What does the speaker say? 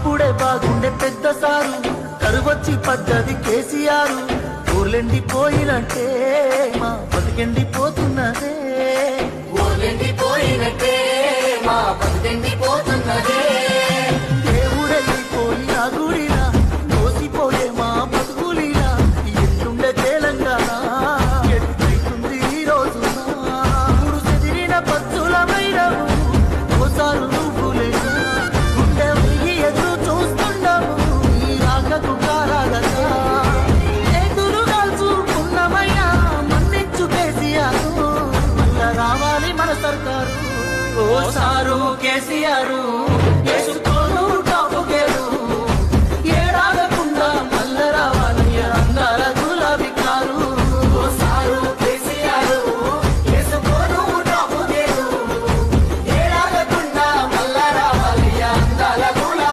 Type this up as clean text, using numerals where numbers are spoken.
అప్పుడే బాగుండే పెద్ద సారు, కరువొచ్చి పడ్డది కేసీఆర్. ఊర్లెండిపోయినట్టే మా బతికెండిపోతున్నదే, ఊర్లెండిపోయినట్టే మా